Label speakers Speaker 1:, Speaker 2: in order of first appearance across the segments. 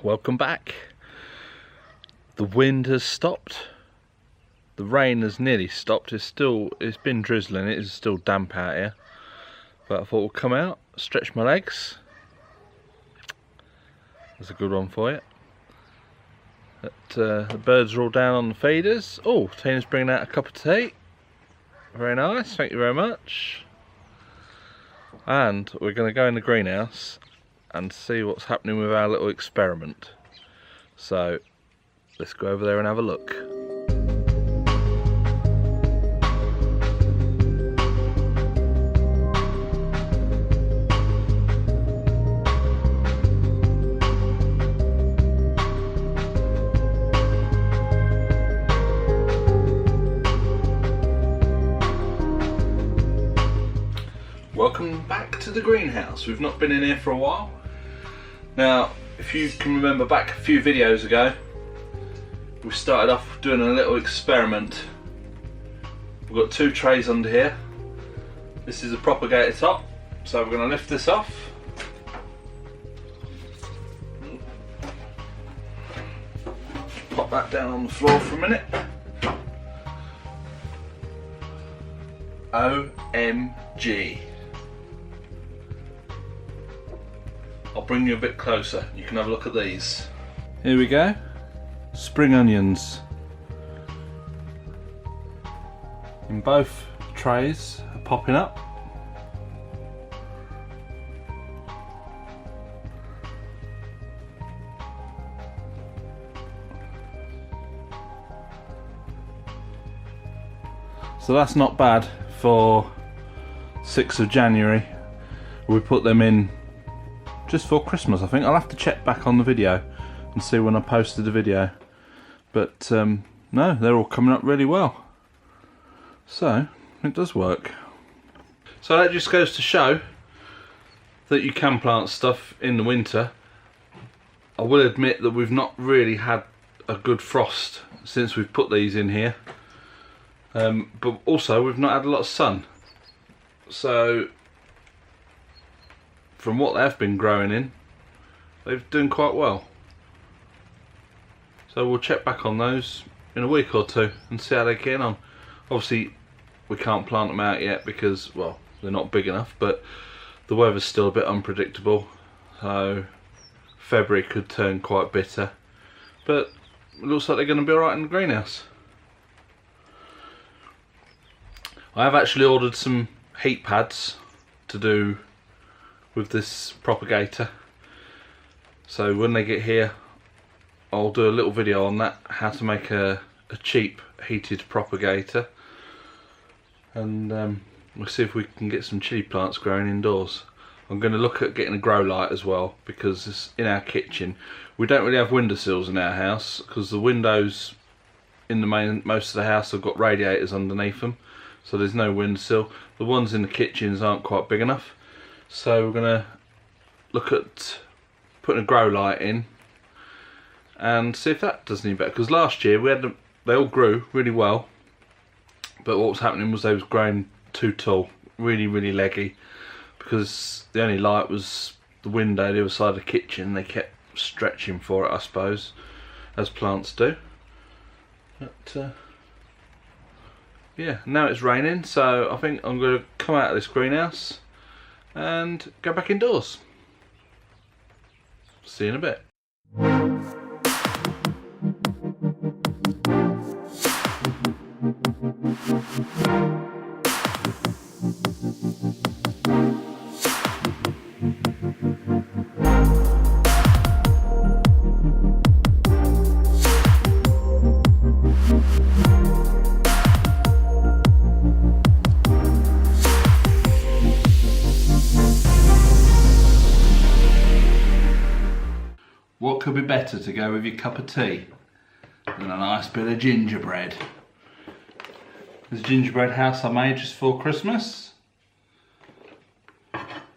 Speaker 1: Welcome back. The wind has stopped. The rain has nearly stopped. It's been drizzling. It is still damp out here. But I thought we'll come out, stretch my legs. That's a good one for you. The birds are all down on the feeders. Oh, Tina's bringing out a cup of tea. Very nice, thank you very much. And we're going to go in the greenhouse and see what's happening with our little experiment. So let's go over there and have a look. Welcome back to the greenhouse. We've not been in here for a while. Now, if you can remember back a few videos ago, we started off doing a little experiment. We've got two trays under here. This is a propagator top, so we're going to lift this off. Pop that down on the floor for a minute. OMG. I'll bring you a bit closer, you can have a look at these. Here we go, spring onions. In both trays are popping up. So that's not bad for 6th of January. We put them in just for Christmas, I think. I'll have to check back on the video and see when I posted the video. But no, they're all coming up really well. So, it does work. So that just goes to show that you can plant stuff in the winter. I will admit that we've not really had a good frost since we've put these in here. But also we've not had a lot of sun. So from what they've been growing in, they've done quite well. So we'll check back on those in a week or two and see how they're getting on. Obviously we can't plant them out yet because, well, they're not big enough, but the weather's still a bit unpredictable, so February could turn quite bitter, but it looks like they're going to be alright in the greenhouse. I have actually ordered some heat pads to do with this propagator, so when they get here I'll do a little video on that, how to make a cheap heated propagator, and we'll see if we can get some chilli plants growing indoors. I'm going to look at getting a grow light as well, because it's in our kitchen. We don't really have windowsills in our house because the windows in the most of the house have got radiators underneath them, so there's no windowsill. The ones in the kitchens aren't quite big enough. So we're going to look at putting a grow light in and see if that does any better. Because last year we had them, they all grew really well, but what was happening was they was growing too tall, really leggy, because the only light was the window the other side of the kitchen. They kept stretching for it, I suppose, as plants do. But yeah, now it's raining, so I think I'm going to come out of this greenhouse and go back indoors. See you in a bit. What could be better to go with your cup of tea than a nice bit of gingerbread? This gingerbread house I made just for Christmas.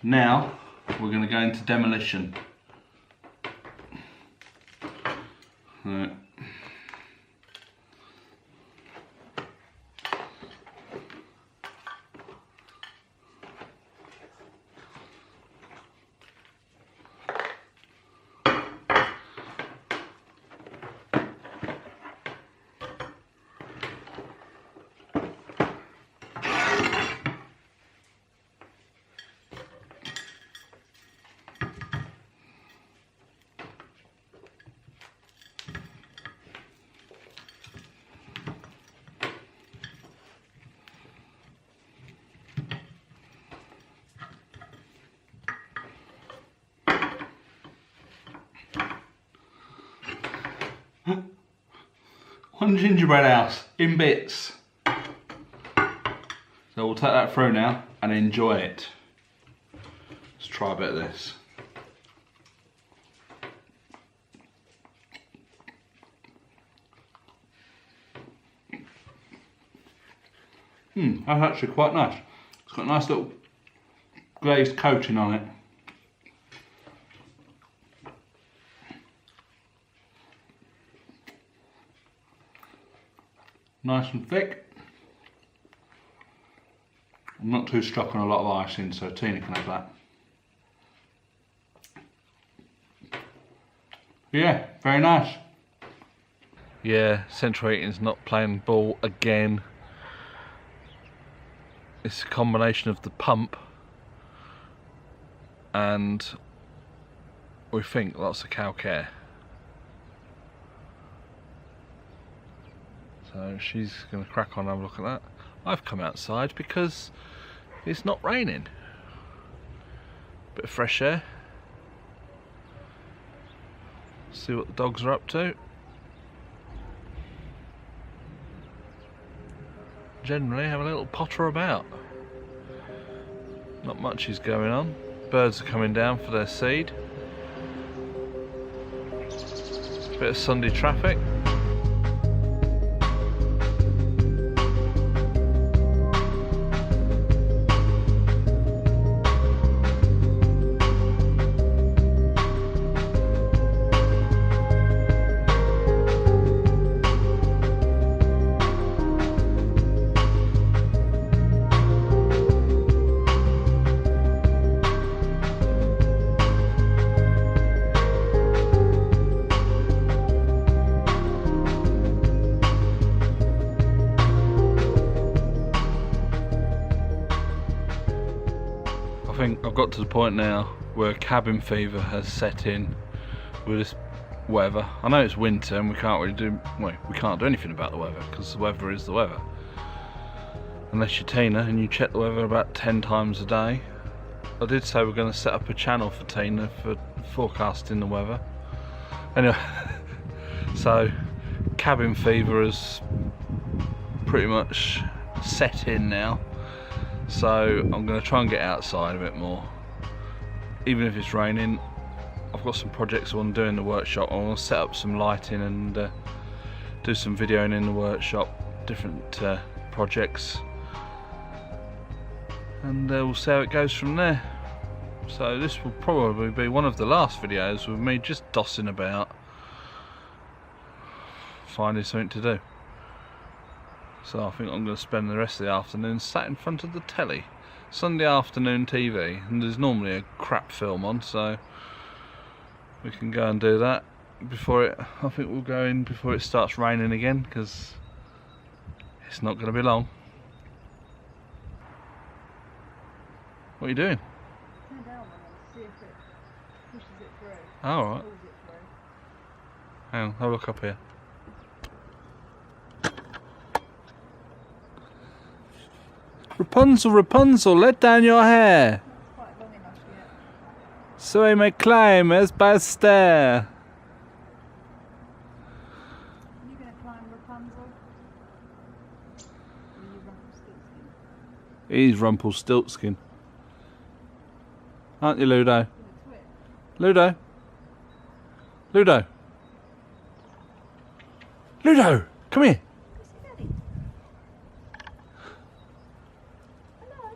Speaker 1: Now we're going to go into demolition. Right. One gingerbread house in bits. So we'll take that through now and enjoy it. Let's try a bit of this. That's actually quite nice. It's got a nice little glazed coating on it. Nice and thick. I'm not too stuck on a lot of icing, so Tina can have that. Yeah, very nice. Yeah, central heating's not playing ball again. It's a combination of the pump and we think lots of cow care. So she's going to crack on and have a look at that. I've come outside because it's not raining. Bit of fresh air. See what the dogs are up to. Generally have a little potter about. Not much is going on. Birds are coming down for their seed. Bit of Sunday traffic. I think I've got to the point now where cabin fever has set in with this weather. I know it's winter and we can't really do, well, we can't do anything about the weather because the weather is the weather. Unless you're Tina and you check the weather about 10 times a day. I did say we're going to set up a channel for Tina for forecasting the weather. Anyway, so cabin fever is pretty much set in now. So I'm going to try and get outside a bit more. Even if it's raining, I've got some projects I want to do in the workshop. I want to set up some lighting and do some videoing in the workshop, different projects. And we'll see how it goes from there. So this will probably be one of the last videos with me just dossing about, finding something to do. So I think I'm going to spend the rest of the afternoon sat in front of the telly. Sunday afternoon TV, and there's normally a crap film on, so we can go and do that before it, I think we'll go in before it starts raining again, because it's not going to be long. What are you doing?
Speaker 2: Turn down one and see if it pushes it through.
Speaker 1: Oh, alright.
Speaker 2: Pulls it through.
Speaker 1: Hang on, have a look up here. Rapunzel, Rapunzel, let down your hair,
Speaker 2: Not quite long enough yet.
Speaker 1: so I may climb as by a stair.
Speaker 2: Are you going to climb Rapunzel? Or are you Rumpelstiltskin?
Speaker 1: He's Rumpelstiltskin. Aren't you, Ludo?
Speaker 2: With a twit.
Speaker 1: Ludo? Ludo? Ludo! Come here!
Speaker 2: Where's your daddy? Hello?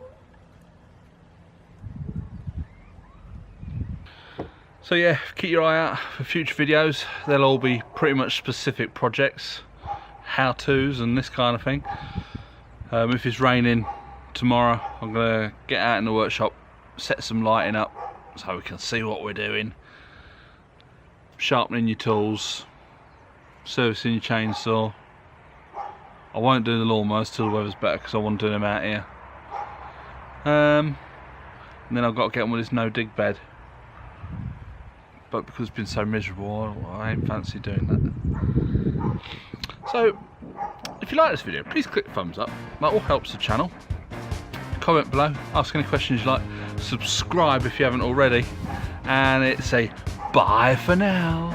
Speaker 1: So yeah, keep your eye out for future videos. They'll all be pretty much specific projects, how-tos and this kind of thing. If it's raining tomorrow, I'm going to get out in the workshop, set some lighting up so we can see what we're doing. Sharpening your tools, servicing your chainsaw. I won't do the lawnmowers till the weather's better because I want to do them out here. And then I've got to get on with this no-dig bed. But because it's been so miserable, I ain't fancy doing that. So, if you like this video, please click thumbs up. That all helps the channel. Comment below, ask any questions you like, subscribe if you haven't already, and it's a bye for now.